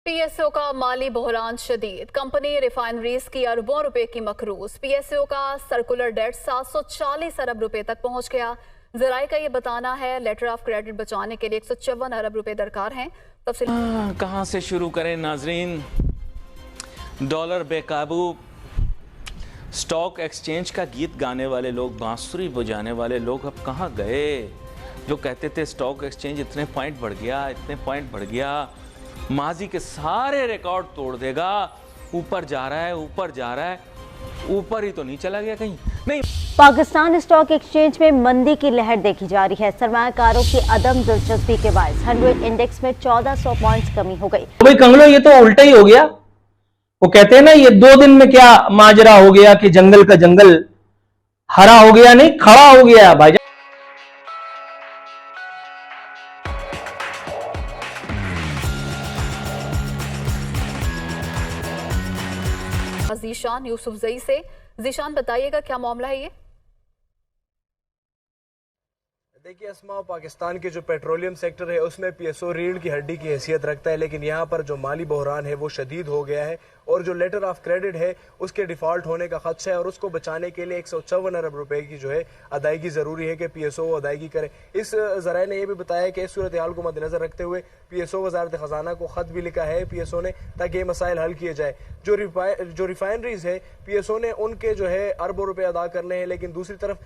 PSO का माली बहरान शदीद, company refineries की अरबों रुपए की मकरूज। पीएसओ का सर्कुलर डेट 740 अरब रुपए तक पहुंच गया। जराये का ये बताना है लेटर ऑफ क्रेडिट बचाने के लिए 154 अरब रुपए दरकार हैं। कहां से शुरू करें नाजरीन। डॉलर बेकाबू, स्टॉक एक्सचेंज का गीत गाने वाले लोग, बांसुरी बजाने वाले लोग अब कहां गए? जो कहते थे स्टॉक एक्सचेंज इतने पॉइंट बढ़ गया, इतने पॉइंट बढ़ गया, माजी के सारे रिकॉर्ड तोड़ देगा, ऊपर जा रहा है, ऊपर जा रहा है, ऊपर ही तो नहीं चला गया कहीं? नहीं। पाकिस्तान स्टॉक एक्सचेंज में मंदी की लहर देखी जा रही है। सरमायाकारों की अदम दिलचस्पी के बायस 100 इंडेक्स में 1400 पॉइंट्स कमी हो गई। भाई कंगलो, ये तो उल्टा ही हो गया। वो कहते हैं ना, ये 2 दिन में क्या माजरा हो गया कि जंगल का जंगल हरा हो गया, नहीं खड़ा हो गया भाई। जीशान यूसुफजई से। जीशान, बताइएगा क्या मामला है ये? देखिए अस्मा, पाकिस्तान के जो पेट्रोलियम सेक्टर है उसमें पीएसओ रीढ़ की हड्डी की हैसियत रखता है, लेकिन यहाँ पर जो माली बहरान है वो शदीद हो गया है और जो लेटर ऑफ क्रेडिट है उसके डिफॉल्ट होने का खदशा है और उसको बचाने के लिए 154 अरब रुपए की जो है अदायगी जरूरी है कि पीएसओ अदायगी करे। इस जराये ने यह भी बताया कि इस सूरत हाल को मद्देनजर रखते हुए पीएसओ वजारत खजाना को खत भी लिखा है पीएसओ ने, ताकि ये मसाइल हल किए जाए। जो रिफाइनरीज है पीएसओ ने उनके जो है अरबों रुपए अदा करने हैं, लेकिन दूसरी तरफ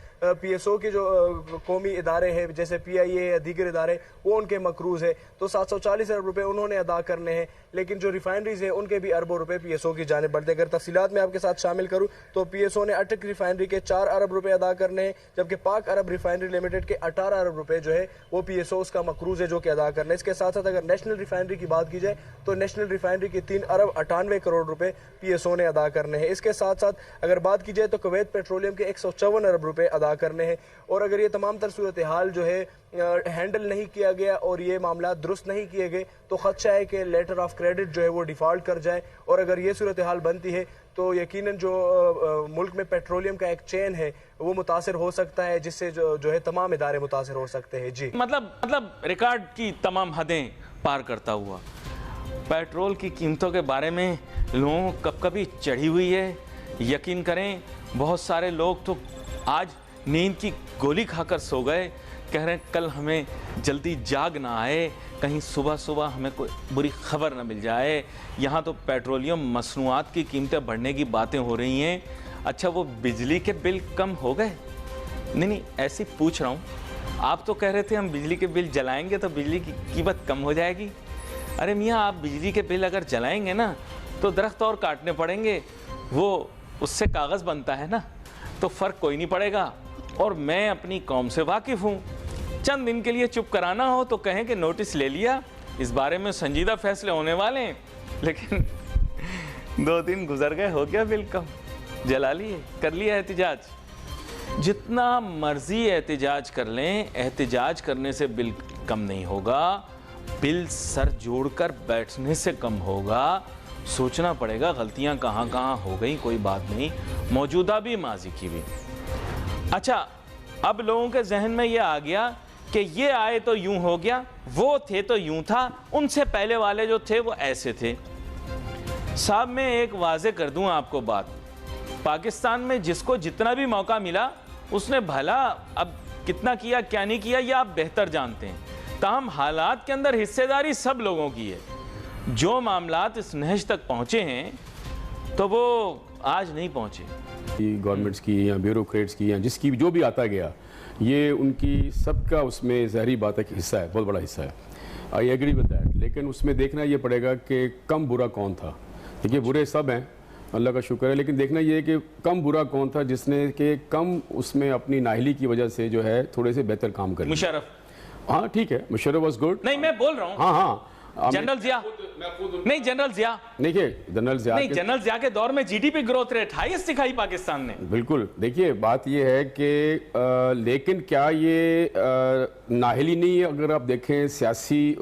पीएसओ के जो कौमी इदारे हैं जैसे पीआईए या दीगर इदारे वो उनके मकरूज है, तो 740 अरब रुपए उन्होंने अदा करने हैं, लेकिन जो रिफाइनरीज है उनके भी अरबों रुपए पीएसओ की जाने बढ़ते। अगर तफसीलात में आपके साथ शामिल करूं तो पीएसओ ने अटक रिफाइनरी के 4 अरब रुपए अदा करने हैं, जबकि पाक अरब रिफाइनरी लिमिटेड के 18 अरब रुपए जो है वो पीएसओ उसका मकरूज है जो कि अदा करने। इसके साथ साथ अगर नेशनल रिफाइनरी की बात की जाए तो नेशनल रिफाइनरी के 3 अरब 98 करोड़ रुपए पीएसओ ने अदा करने हैं। इसके साथ साथ अगर बात की जाए तो कुवैत पेट्रोलियम के 154 अरब रुपए अदा करने हैं। और अगर ये तमाम तर सूरत हाल जो है हैंडल नहीं किया गया और ये मामला दुरुस्त नहीं किए गए तो खदशा है कि लेटर ऑफ क्रेडिट जो है वो डिफॉल्ट कर जाए, और अगर ये सूरत हाल बनती है तो यकीनन जो मुल्क में पेट्रोलियम का एक चेन है वो मुतासर हो सकता है, जिससे जो है तमाम इदारे मुतासर हो सकते हैं। जी मतलब रिकॉर्ड की तमाम हदें पार करता हुआ पेट्रोल की कीमतों के बारे में लोगों को कभी चढ़ी हुई है। यकीन करें बहुत सारे लोग तो आज नींद की गोली खाकर सो गए, कह रहे हैं कल हमें जल्दी जाग ना आए, कहीं सुबह सुबह हमें कोई बुरी खबर ना मिल जाए। यहाँ तो पेट्रोलियम मसनूआत की कीमतें बढ़ने की बातें हो रही हैं। अच्छा, वो बिजली के बिल कम हो गए? नहीं, ऐसी पूछ रहा हूँ। आप तो कह रहे थे हम बिजली के बिल जलाएंगे तो बिजली की कीमत कम हो जाएगी। अरे मियाँ, आप बिजली के बिल अगर जलाएंगे ना तो दरख्त और काटने पड़ेंगे, वो उससे कागज़ बनता है ना, तो फ़र्क कोई नहीं पड़ेगा। और मैं अपनी कौम से वाकिफ़ हूँ, चंद दिन के लिए चुप कराना हो तो कहें कि नोटिस ले लिया, इस बारे में संजीदा फैसले होने वाले हैं, लेकिन 2 दिन गुजर गए, हो गया बिल कम, जला लिए, कर लिया एहतिजाज। जितना मर्जी एहतिजाज कर लें, एहतिजाज करने से बिल कम नहीं होगा, बिल सर जोड़कर बैठने से कम होगा। सोचना पड़ेगा गलतियां कहाँ कहाँ हो गई, कोई बात नहीं, मौजूदा भी माजी की भी। अच्छा, अब लोगों के जहन में ये आ गया कि ये आए तो यूं हो गया, वो थे तो यूं था, उनसे पहले वाले जो थे वो ऐसे थे। साहब मैं एक वाजे कर दूं आपको बात, पाकिस्तान में जिसको जितना भी मौका मिला उसने भला अब कितना किया क्या नहीं किया ये आप बेहतर जानते हैं। ताहम हालात के अंदर हिस्सेदारी सब लोगों की है। जो मामलात इस नहज तक पहुँचे हैं तो वो आज नहीं पहुँचे। गवर्नमेंट्स की या ब्यूरोक्रेट्स की या जिसकी जो भी आता गया, ये उनकी सबका उसमें ज़हरी बात एक हिस्सा है, बहुत बड़ा हिस्सा है। आई एग्री विद दैट, लेकिन उसमें देखना ये पड़ेगा कि कम बुरा कौन था। देखिए बुरे सब हैं, अल्लाह का शुक्र है, लेकिन देखना ये है कि कम बुरा कौन था जिसने कि कम उसमें अपनी नाहली की वजह से जो है थोड़े से बेहतर काम कर। मुशर्रफ, हाँ ठीक है, मुशर्रफ वाज गुड। नहीं मैं बोल रहा हूँ, हाँ जनरल जिया नहीं, जनरल जिया देखिए, जनरल जिया के दौर में जीडीपी ग्रोथ रेट हाईएस्ट दिखाई पाकिस्तान ने। बिल्कुल, देखिए बात ये है कि लेकिन क्या ये नाहली नहीं है? अगर आप देखें सियासी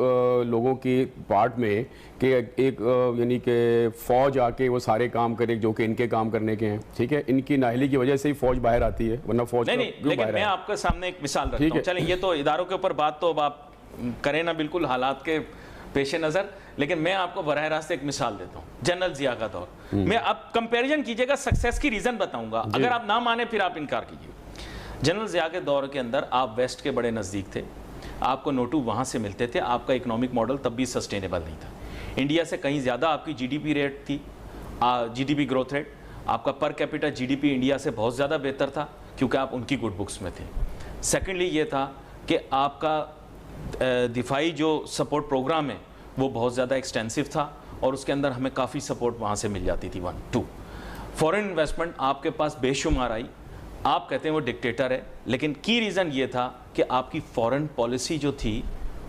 लोगों के पार्ट में कि एक यानी कि फौज आके वो सारे काम करे जो कि इनके काम करने के हैं, ठीक है, इनकी नाहली की वजह से ही फौज बाहर आती है, वरना फौज नहीं, लेकिन मैं आपके सामने एक मिसाल रखता हूं। चलें, ये तो इदारों के ऊपर बात तो अब आप करें ना, बिल्कुल हालात के पेश नज़र, लेकिन मैं आपको बराह रास्त एक मिसाल देता हूँ, जनरल जिया का दौर। मैं अब कंपैरिजन कीजिएगा, सक्सेस की रीजन बताऊंगा, अगर आप ना माने फिर आप इनकार कीजिए। जनरल जिया के दौर के अंदर आप वेस्ट के बड़े नज़दीक थे, आपको नोटू वहाँ से मिलते थे, आपका इकोनॉमिक मॉडल तब भी सस्टेनेबल नहीं था। इंडिया से कहीं ज़्यादा आपकी जीडीपी रेट थी, जीडीपी ग्रोथ रेट, आपका पर कैपिटा जीडीपी इंडिया से बहुत ज़्यादा बेहतर था क्योंकि आप उनकी गुड बुक्स में थे। सेकेंडली ये था कि आपका दिफाई जो सपोर्ट प्रोग्राम है वो बहुत ज़्यादा एक्सटेंसिव था और उसके अंदर हमें काफ़ी सपोर्ट वहाँ से मिल जाती थी। 1 2 फॉरेन इन्वेस्टमेंट आपके पास बेशुमार आई। आप कहते हैं वो डिक्टेटर है, लेकिन की रीज़न ये था कि आपकी फॉरेन पॉलिसी जो थी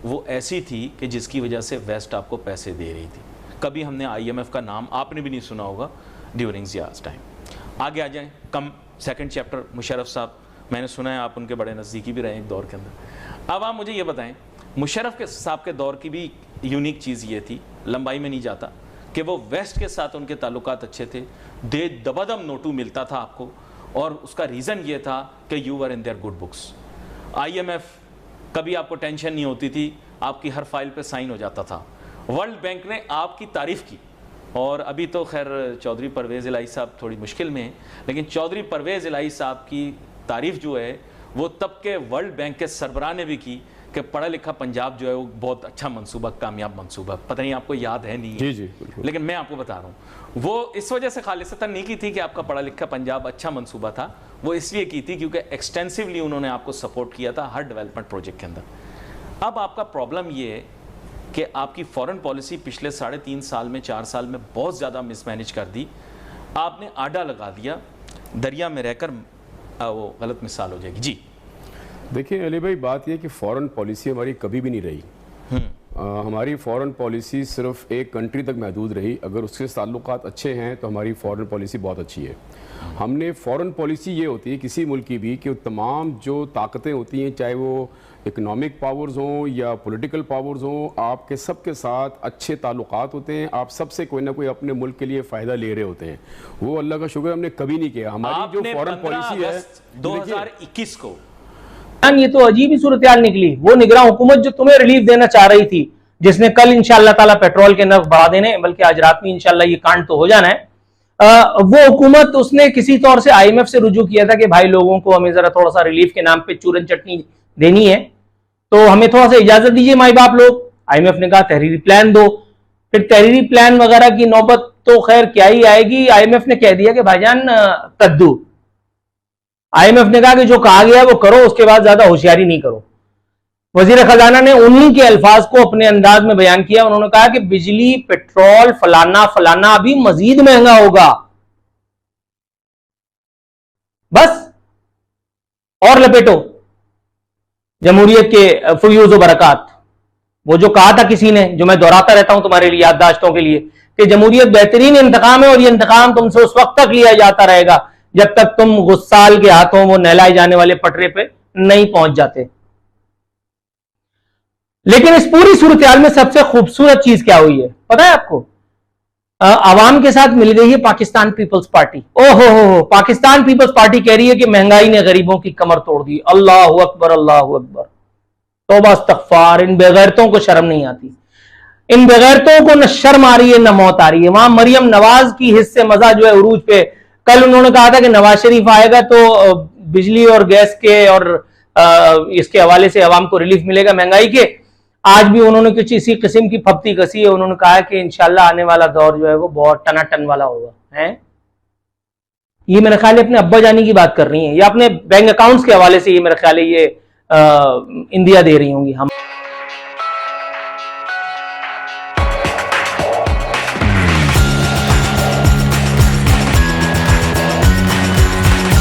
वो ऐसी थी कि जिसकी वजह से वेस्ट आपको पैसे दे रही थी। कभी हमने IMF का नाम आपने भी नहीं सुना होगा ड्यूरिंग जियाज टाइम। आगे आ जाएं, कम सेकंड चैप्टर मुशर्रफ साहब, मैंने सुना है आप उनके बड़े नज़दीकी भी रहे एक दौर के अंदर। अब आप मुझे ये बताएं, मुशर्रफ के साहब के दौर की भी यूनिक चीज़ ये थी, लंबाई में नहीं जाता, कि वो वेस्ट के साथ उनके ताल्लुकात अच्छे थे, दे दबादम नोटू मिलता था आपको, और उसका रीज़न ये था कि you were in their good books. IMF कभी आपको टेंशन नहीं होती थी, आपकी हर फाइल पे साइन हो जाता था। वर्ल्ड बैंक ने आपकी तारीफ़ की, और अभी तो खैर चौधरी परवेज़ इलाही साहब थोड़ी मुश्किल में हैं, लेकिन चौधरी परवेज़ इलाही साहब की तारीफ़ जो है वो तब के वर्ल्ड बैंक के सरबराह ने भी की कि पढ़ा लिखा पंजाब जो है वो बहुत अच्छा मंसूबा, कामयाब मंसूबा। पता नहीं आपको याद है नहीं है, जी, लेकिन मैं आपको बता रहा हूँ, वो इस वजह से खालिसतन नहीं की थी कि आपका पढ़ा लिखा पंजाब अच्छा मंसूबा था, वो इसलिए की थी क्योंकि एक्सटेंसिवली उन्होंने आपको सपोर्ट किया था हर डेवलपमेंट प्रोजेक्ट के अंदर। अब आपका प्रॉब्लम ये है कि आपकी फॉरेन पॉलिसी पिछले 3.5 साल में 4 साल में बहुत ज़्यादा मिसमैनेज कर दी। आपने आडा लगा दिया, दरिया में रहकर वो गलत मिसाल हो जाएगी। जी देखिए अली भाई, बात यह कि फ़ॉरेन पॉलिसी हमारी कभी भी नहीं रही। हमारी फ़ॉरेन पॉलिसी सिर्फ एक कंट्री तक महदूद रही। अगर उसके ताल्लुकात अच्छे हैं तो हमारी फ़ॉरेन पॉलिसी बहुत अच्छी है। हमने फ़ॉरेन पॉलिसी ये होती है किसी मुल्क की भी कि तमाम जो ताकतें होती हैं, चाहे वो इकनॉमिक पावर्स हों या पॉलिटिकल पावर्स हों, आपके सबके साथ अच्छे ताल्लुकात होते हैं, आप सबसे कोई ना कोई अपने मुल्क के लिए फ़ायदा ले रहे होते हैं। वो अल्लाह का शुक्र हमने कभी नहीं किया। हमारी जो फ़ॉरेन पॉलिसी है 2021 को, ये तो अजीब ही सूरत हाल निकली। वो निगरान हुकूमत जो तुम्हें रिलीफ देना चाह रही थी, जिसने कल इंशाअल्लाह ताला पेट्रोल के नर्ख बढ़ा देने, बल्कि आज रात में इंशाअल्लाह ये कांड तो हो जाना है, वो हुकूमत उसने किसी तौर से IMF से रुजू किया था कि भाई लोगों को हमें जरा थोड़ा सा रिलीफ के नाम पे चूरन चटनी देनी है, तो हमें थोड़ा सा इजाजत दीजिए माई बाप लोग। IMF ने कहा तहरीरी प्लान दो। फिर तहरीरी प्लान वगैरह की नौबत तो खैर क्या ही आएगी। IMF ने कह दिया कि भाईजान कद्दू। IMF ने कहा कि जो कहा गया वो करो, उसके बाद ज्यादा होशियारी नहीं करो। वजीर खजाना ने उन्हीं के अल्फाज को अपने अंदाज में बयान किया। उन्होंने कहा कि बिजली, पेट्रोल, फलाना फलाना अभी मजीद महंगा होगा, बस और लपेटो जमहूरियत के फयूज़ व बरक़ात। वो जो कहा था किसी ने, जो मैं दोहराता रहता हूं तुम्हारे लिए याददाश्तों के लिए, कि जमहूरियत बेहतरीन इंतकाम है और ये इंतकाम तुमसे उस वक्त तक लिया जाता रहेगा जब तक तुम गुस्साल के हाथों वो नहलाए जाने वाले पटरे पे नहीं पहुंच जाते। लेकिन इस पूरी सूरत हाल में सबसे खूबसूरत चीज क्या हुई है पता है आपको? आवाम के साथ मिल गई है पाकिस्तान पीपल्स पार्टी। ओहो हो, पाकिस्तान पीपल्स पार्टी कह रही है कि महंगाई ने गरीबों की कमर तोड़ दी। अल्लाह अकबर, अल्लाह अकबर, तौबा इस्तग़फ़ार। इन बेगैरतों को शर्म नहीं आती, इन बेगैरतों को न शर्म आ रही है न मौत आ रही है। वहां मरियम नवाज की हिस्से मजा जो है उरूज पे, कल उन्होंने कहा था कि नवाज शरीफ आएगा तो बिजली और गैस के और इसके हवाले से अवाम को रिलीफ मिलेगा महंगाई के। आज भी उन्होंने कुछ इसी किस्म की फप्ती कसी है। उन्होंने कहा है कि इंशाल्लाह आने वाला दौर जो है वो बहुत टनाटन वाला होगा। है ये मेरे ख्याल है अपने अब्बा जानी की बात कर रही है या अपने बैंक अकाउंट्स के हवाले से, ये मेरे ख्याल है ये इंदिया दे रही होंगी हम।